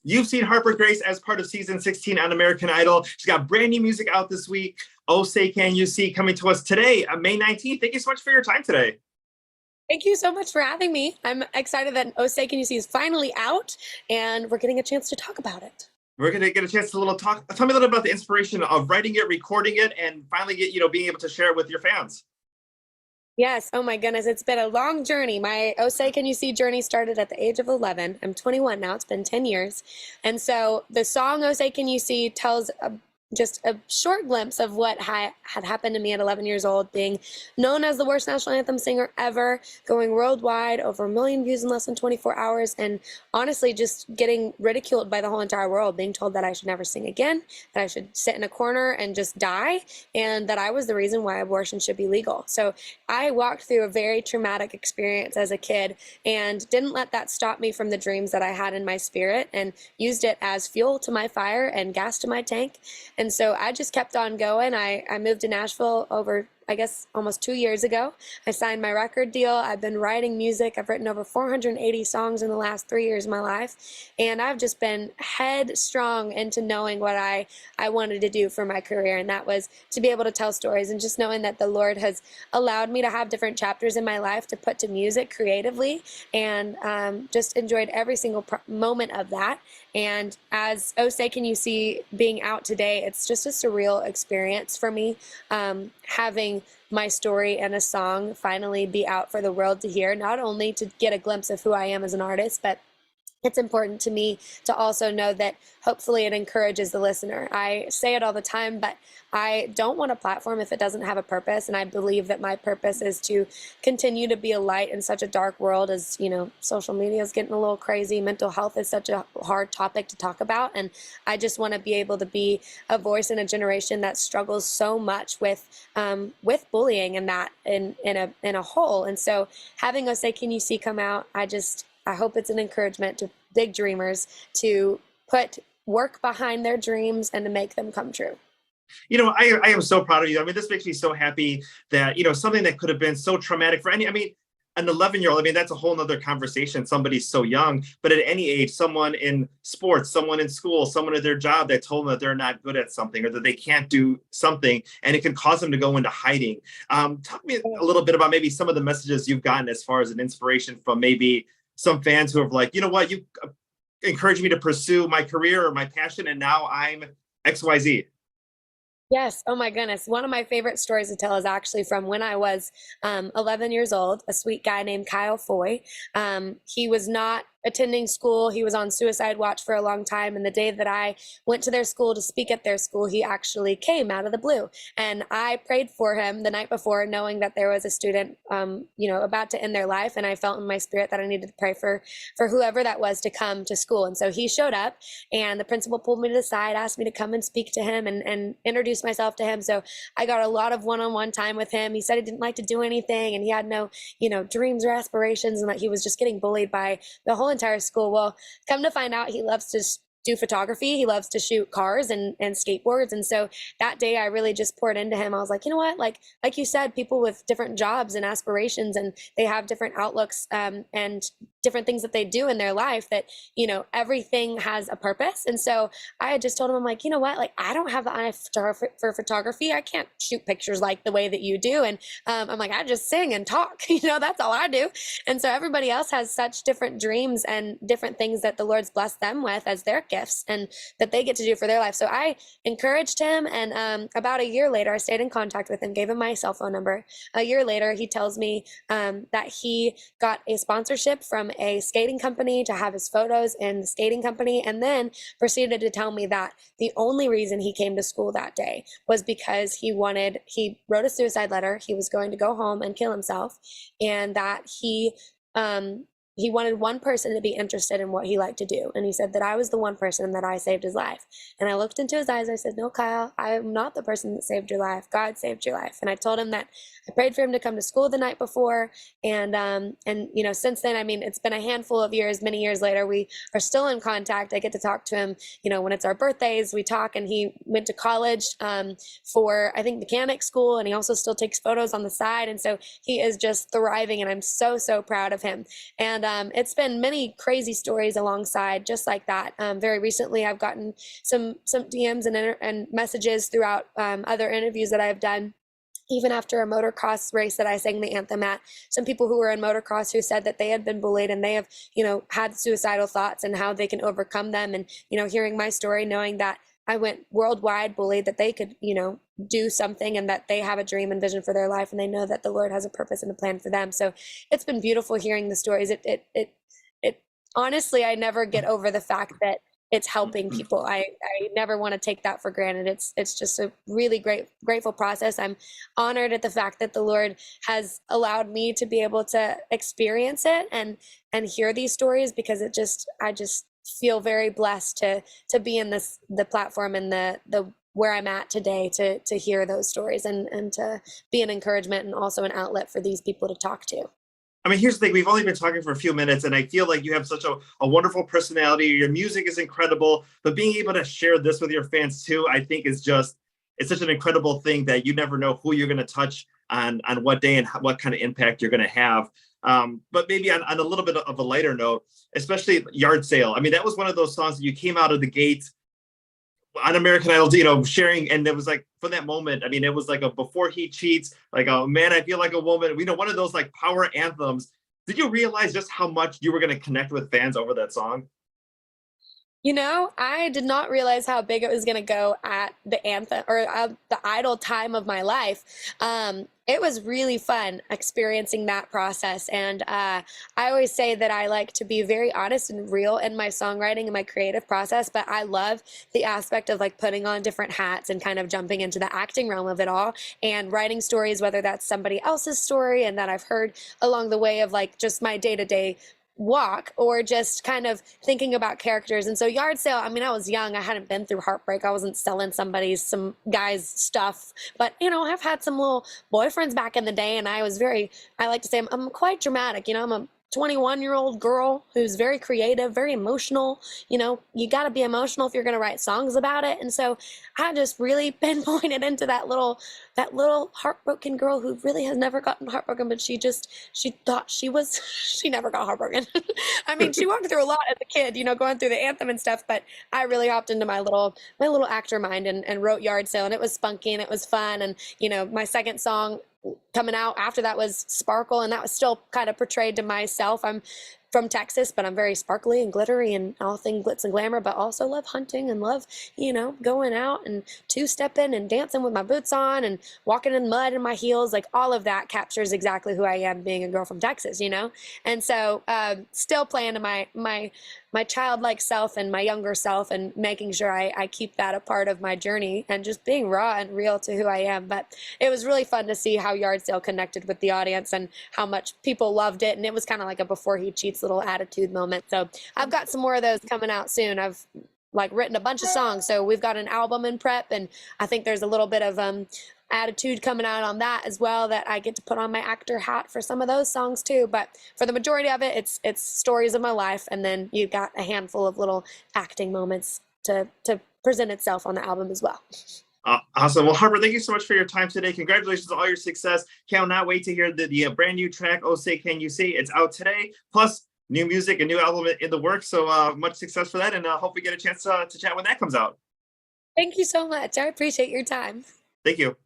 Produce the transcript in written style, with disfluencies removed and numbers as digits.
You've seen Harper Grace as part of season 16 on American Idol. She's got brand new music out this week. Oh, Say Can You See coming to us today, May 19th. Thank you so much for your time today. Thank you so much for having me. I'm excited that Oh Say Can You See is finally out and we're getting a chance to talk about it. We're going to get a chance to talk. Tell me a little about the inspiration of writing it, recording it, and finally being able to share it with your fans. Yes. Oh my goodness. It's been a long journey. My Oh Say Can You See journey started at the age of 11. I'm 21 now. It's been 10 years. And so the song Oh Say Can You See tells just a short glimpse of what had happened to me at 11 years old, being known as the worst national anthem singer ever, going worldwide, over 1 million views in less than 24 hours, and honestly just getting ridiculed by the whole entire world, being told that I should never sing again, that I should sit in a corner and just die, and that I was the reason why abortion should be legal. So I walked through a very traumatic experience as a kid and didn't let that stop me from the dreams that I had in my spirit, and used it as fuel to my fire and gas to my tank. And so I just kept on going. I moved to Nashville over, I guess, almost 2 years ago. I signed my record deal. I've been writing music. I've written over 480 songs in the last 3 years of my life. And I've just been headstrong into knowing what I wanted to do for my career. And that was to be able to tell stories, and just knowing that the Lord has allowed me to have different chapters in my life to put to music creatively, and just enjoyed every single moment of that. And as Oh Say Can You See being out today, it's just a surreal experience for me, having my story and a song finally be out for the world to hear, not only to get a glimpse of who I am as an artist, but it's important to me to also know that hopefully it encourages the listener. I say it all the time, but I don't want a platform if it doesn't have a purpose. And I believe that my purpose is to continue to be a light in such a dark world. As social media is getting a little crazy. Mental health is such a hard topic to talk about. And I just want to be able to be a voice in a generation that struggles so much with bullying and that in a whole. And so having Oh Say Can You See come out, I hope it's an encouragement to big dreamers to put work behind their dreams and to make them come true. I am so proud of you. I mean, this makes me so happy that, something that could have been so traumatic for an 11-year-old, that's a whole nother conversation. Somebody's so young, but at any age, someone in sports, someone in school, someone at their job that told them that they're not good at something or that they can't do something, and it can cause them to go into hiding. Talk to me a little bit about maybe some of the messages you've gotten as far as an inspiration from maybe some fans who have like, you know what, you encouraged me to pursue my career or my passion, and now I'm XYZ. Yes. Oh my goodness. One of my favorite stories to tell is actually from when I was 11 years old. A sweet guy named Kyle Foy. He was not attending school. He was on suicide watch for a long time. And the day that I went to their school to speak at their school, he actually came out of the blue. And I prayed for him the night before, knowing that there was a student, about to end their life. And I felt in my spirit that I needed to pray for whoever that was to come to school. And so he showed up, and the principal pulled me to the side, asked me to come and speak to him and introduce myself to him. So I got a lot of one-on-one time with him. He said he didn't like to do anything, and he had no, dreams or aspirations, and that he was just getting bullied by the whole entire school. Well, come to find out, he loves to do photography. He loves to shoot cars and skateboards. And so that day I really just poured into him. I was like, you know what, like you said, people with different jobs and aspirations, and they have different outlooks, and different things that they do in their life, that, everything has a purpose. And so I had just told him, I'm like, you know what, like, I don't have the eye for photography. I can't shoot pictures like the way that you do. And I'm like, I just sing and talk, that's all I do. And so everybody else has such different dreams and different things that the Lord's blessed them with as their gifts, and that they get to do for their life. So I encouraged him. And about a year later, I stayed in contact with him, gave him my cell phone number. A year later, he tells me that he got a sponsorship from a skating company to have his photos in the skating company, and then proceeded to tell me that the only reason he came to school that day was because he wrote a suicide letter. He was going to go home and kill himself, and that he wanted one person to be interested in what he liked to do. And he said that I was the one person that I saved his life. And I looked into his eyes. I said, no, Kyle, I am not the person that saved your life. God saved your life. And I told him that I prayed for him to come to school the night before. And since then, it's been a handful of years, many years later, we are still in contact. I get to talk to him, when it's our birthdays, we talk. And he went to college for, I think, mechanic school. And he also still takes photos on the side. And so he is just thriving. And I'm so, so proud of him. And it's been many crazy stories alongside just like that. Very recently, I've gotten some DMs and messages throughout other interviews that I've done, even after a motocross race that I sang the anthem at, some people who were in motocross who said that they had been bullied and they have, had suicidal thoughts and how they can overcome them. And, hearing my story, knowing that I went worldwide bullied, that they could, do something and that they have a dream and vision for their life and they know that the Lord has a purpose and a plan for them. So it's been beautiful hearing the stories. It honestly, I never get over the fact that it's helping people. I never want to take that for granted. It's just a really grateful process. I'm honored at the fact that the Lord has allowed me to be able to experience it and hear these stories, because I just feel very blessed to be in the platform and the where I'm at today to hear those stories and to be an encouragement and also an outlet for these people to talk to. I mean, here's the thing. We've only been talking for a few minutes, and I feel like you have such a wonderful personality. Your music is incredible, but being able to share this with your fans too, I think it's such an incredible thing that you never know who you're going to touch on what day and what kind of impact you're going to have. But maybe on a little bit of a lighter note, especially Yard Sale. I mean, that was one of those songs that you came out of the gate on American Idol, sharing, and it was like, for that moment, I mean, it was like a Before He Cheats, like, oh man, I feel like a woman, one of those like power anthems. Did you realize just how much you were going to connect with fans over that song? I did not realize how big it was going to go at the anthem or the idol time of my life. It was really fun experiencing that process. And I always say that I like to be very honest and real in my songwriting and my creative process, but I love the aspect of like putting on different hats and kind of jumping into the acting realm of it all and writing stories, whether that's somebody else's story and that I've heard along the way of like just my day-to-day walk, or just kind of thinking about characters. And so Yard Sale, I mean, I was young, I hadn't been through heartbreak, I wasn't selling some guy's stuff, but I've had some little boyfriends back in the day, and I like to say I'm quite dramatic. I'm a 21-year-old girl who's very creative, very emotional. You got to be emotional if you're going to write songs about it. And so I just really pinpointed into that little heartbroken girl who really has never gotten heartbroken, but she thought she never got heartbroken. I mean, she walked through a lot as a kid, going through the anthem and stuff, but I really hopped into my little actor mind and wrote Yard Sale, and it was spunky and it was fun. And, my second song coming out after that was Sparkle, and that was still kind of portrayed to myself. I'm from Texas, but I'm very sparkly and glittery and all things glitz and glamour, but also love hunting and love, going out and two-stepping and dancing with my boots on and walking in mud in my heels. Like all of that captures exactly who I am, being a girl from Texas, And so still playing to my childlike self and my younger self, and making sure I keep that a part of my journey and just being raw and real to who I am. But it was really fun to see how Yard Sale connected with the audience and how much people loved it. And it was kind of like a Before He Cheats little attitude moment. So I've got some more of those coming out soon. I've written a bunch of songs, so we've got an album in prep, and I think there's a little bit of attitude coming out on that as well, that I get to put on my actor hat for some of those songs too. But for the majority of it, it's stories of my life, and then you've got a handful of little acting moments to present itself on the album as well. Awesome. Well, Harper, thank you so much for your time today. Congratulations on all your success. Cannot wait to hear the brand new track, Oh Say Can You See. It's out today. Plus, new music, a new album in the works. So much success for that, and hope we get a chance to chat when that comes out. Thank you so much. I appreciate your time. Thank you.